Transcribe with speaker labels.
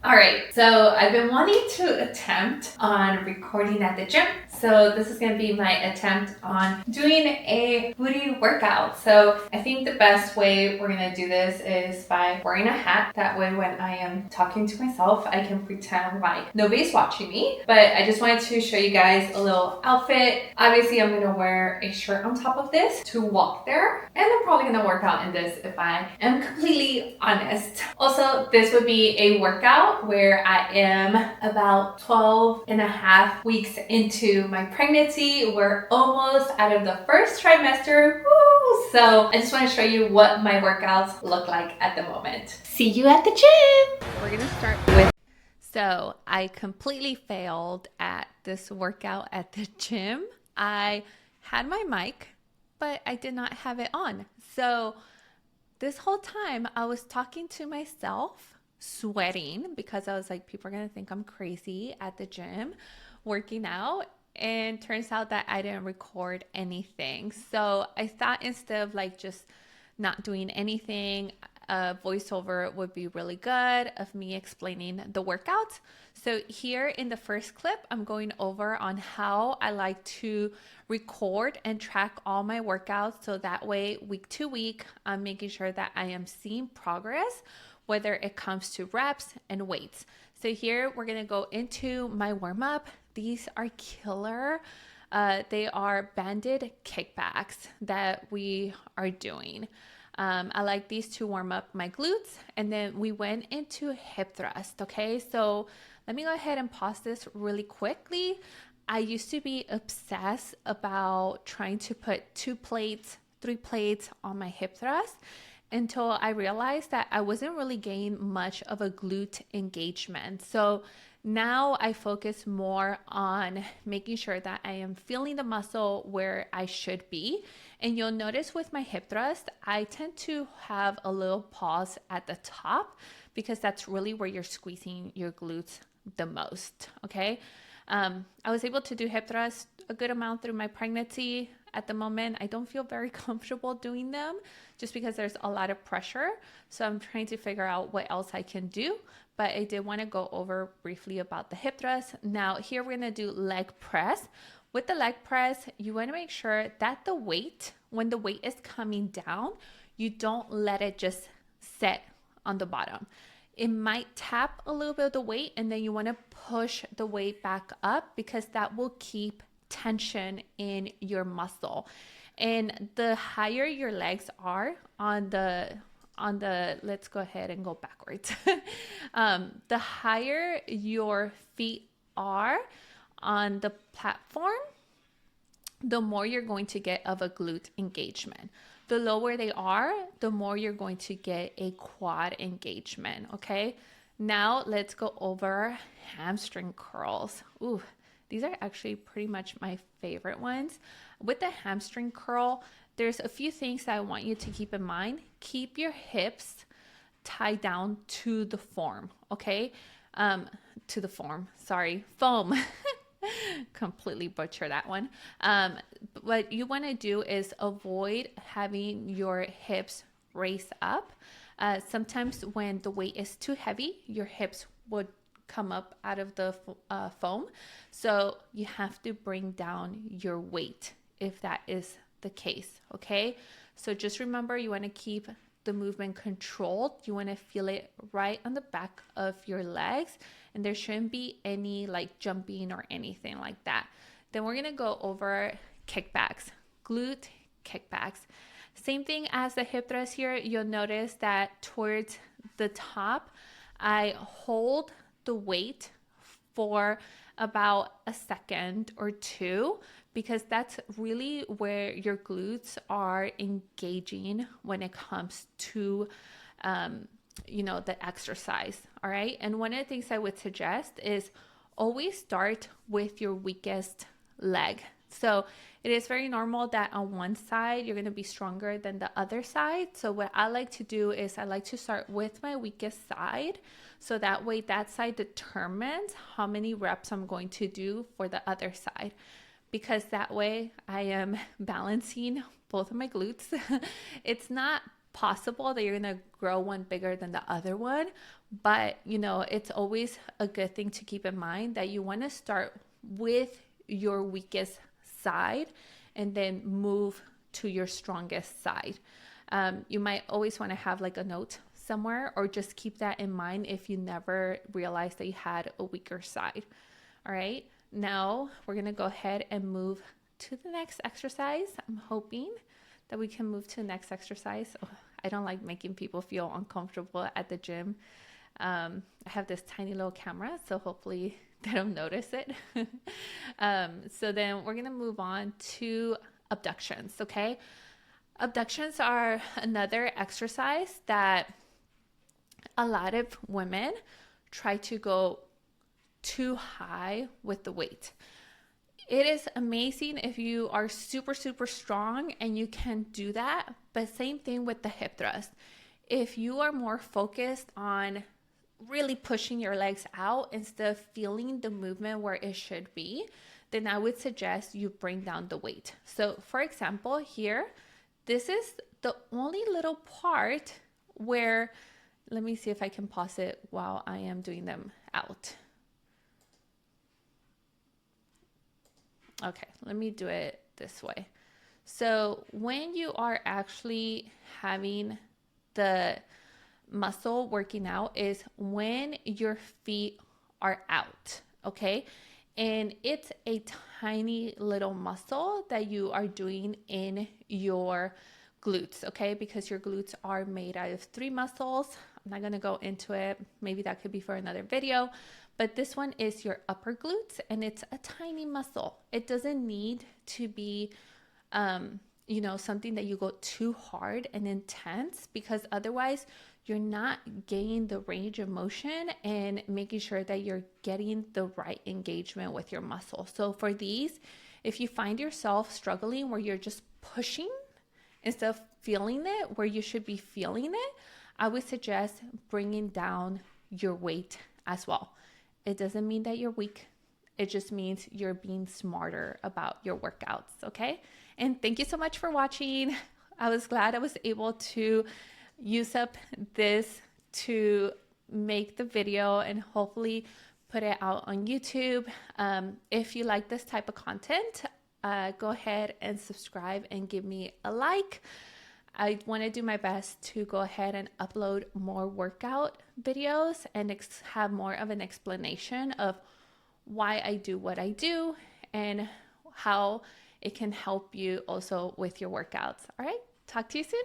Speaker 1: All right, so I've been wanting to attempt on recording at the gym. So this is gonna be my attempt on doing a booty workout. So I think the best way we're gonna do this is by wearing a hat. That way when I am talking to myself, I can pretend like nobody's watching me. But I just wanted to show you guys a little outfit. Obviously, I'm gonna wear a shirt on top of this to walk there. And I'm probably gonna work out in this if I am completely honest. Also, this would be a workout where I am about 12 and a half weeks into my pregnancy. We're almost out of the first trimester. Woo! So I just want to show you what my workouts look like at the moment. See you at the gym. We're gonna start with. So I completely failed at this workout at the gym. I had my mic, but I did not have it on. So this whole time I was talking to myself, sweating because I was like, people are gonna think I'm crazy at the gym working out. And turns out that I didn't record anything. So I thought instead of like just not doing anything, a voiceover would be really good of me explaining the workouts. So here in the first clip, I'm going over on how I like to record and track all my workouts. So that way, week to week, I'm making sure that I am seeing progress, whether it comes to reps and weights. So here we're gonna go into my warm up. These are killer. They are banded kickbacks that we are doing. I like these to warm up my glutes, and then we went into hip thrust. Okay, so let me go ahead and pause this really quickly. I used to be obsessed about trying to put 2 plates, 3 plates on my hip thrust until I realized that I wasn't really getting much of a glute engagement. So now I focus more on making sure that I am feeling the muscle where I should be. And you'll notice with my hip thrust, I tend to have a little pause at the top because that's really where you're squeezing your glutes the most, okay? I was able to do hip thrust a good amount through my pregnancy. At the moment, I don't feel very comfortable doing them just because there's a lot of pressure. So I'm trying to figure out what else I can do. But I did want to go over briefly about the hip thrust. Now here we're going to do leg press. With the leg press, you want to make sure that the weight, when the weight is coming down, you don't let it just set on the bottom. It might tap a little bit of the weight, and then you want to push the weight back up because that will keep tension in your muscle. And the higher your legs are on the let's go ahead and go backwards. The higher your feet are on the platform, the more you're going to get of a glute engagement. The lower they are, the more you're going to get a quad engagement, okay? Now let's go over hamstring curls. Ooh, these are actually pretty much my favorite ones. With the hamstring curl, there's a few things that I want you to keep in mind. Keep your hips tied down to the form, okay? To the form, sorry, foam. Completely butcher that one. What you want to do is avoid having your hips raise up. Sometimes when the weight is too heavy, your hips would come up out of the foam. So you have to bring down your weight if that is the case, okay? So just remember, you want to keep the movement controlled. You want to feel it right on the back of your legs, and there shouldn't be any like jumping or anything like that. Then we're going to go over kickbacks, glute kickbacks. Same thing as the hip thrust here. You'll notice that towards the top, I hold the weight for about a second or two because that's really where your glutes are engaging when it comes to the exercise. All right, and one of the things I would suggest is always start with your weakest leg. So it is very normal that on one side you're going to be stronger than the other side. So what I like to do is I like to start with my weakest side, so that way that side determines how many reps I'm going to do for the other side, because that way I am balancing both of my glutes. It's not possible that you're going to grow one bigger than the other one. But, it's always a good thing to keep in mind that you want to start with your weakest side and then move to your strongest side. You might always want to have like a note somewhere, or just keep that in mind if you never realized that you had a weaker side. All right, now we're going to go ahead and move to the next exercise. I'm hoping that we can move to the next exercise. Oh, I don't like making people feel uncomfortable at the gym. I have this tiny little camera, so hopefully they don't notice it. So then we're going to move on to abductions, okay? Abductions are another exercise that a lot of women try to go too high with the weight. It is amazing if you are super, super strong and you can do that, but same thing with the hip thrust. If you are more focused on really pushing your legs out instead of feeling the movement where it should be, then I would suggest you bring down the weight. So for example, here, this is the only little part where, let me see if I can pause it while I am doing them out. Okay, let me do it this way. So when you are actually having the muscle working out is when your feet are out, okay? And it's a tiny little muscle that you are doing in your glutes, okay? Because your glutes are made out of 3 muscles. I'm not gonna go into it. Maybe that could be for another video. But this one is your upper glutes, and it's a tiny muscle. It doesn't need to be, something that you go too hard and intense, because otherwise you're not gaining the range of motion and making sure that you're getting the right engagement with your muscle. So for these, if you find yourself struggling where you're just pushing instead of feeling it where you should be feeling it, I would suggest bringing down your weight as well. It doesn't mean that you're weak. It just means you're being smarter about your workouts, okay? And thank you so much for watching. I was glad I was able to use up this to make the video and hopefully put it out on YouTube. If you like this type of content, go ahead and subscribe and give me a like. I want to do my best to go ahead and upload more workout videos and have more of an explanation of why I do what I do and how it can help you also with your workouts. All right, talk to you soon.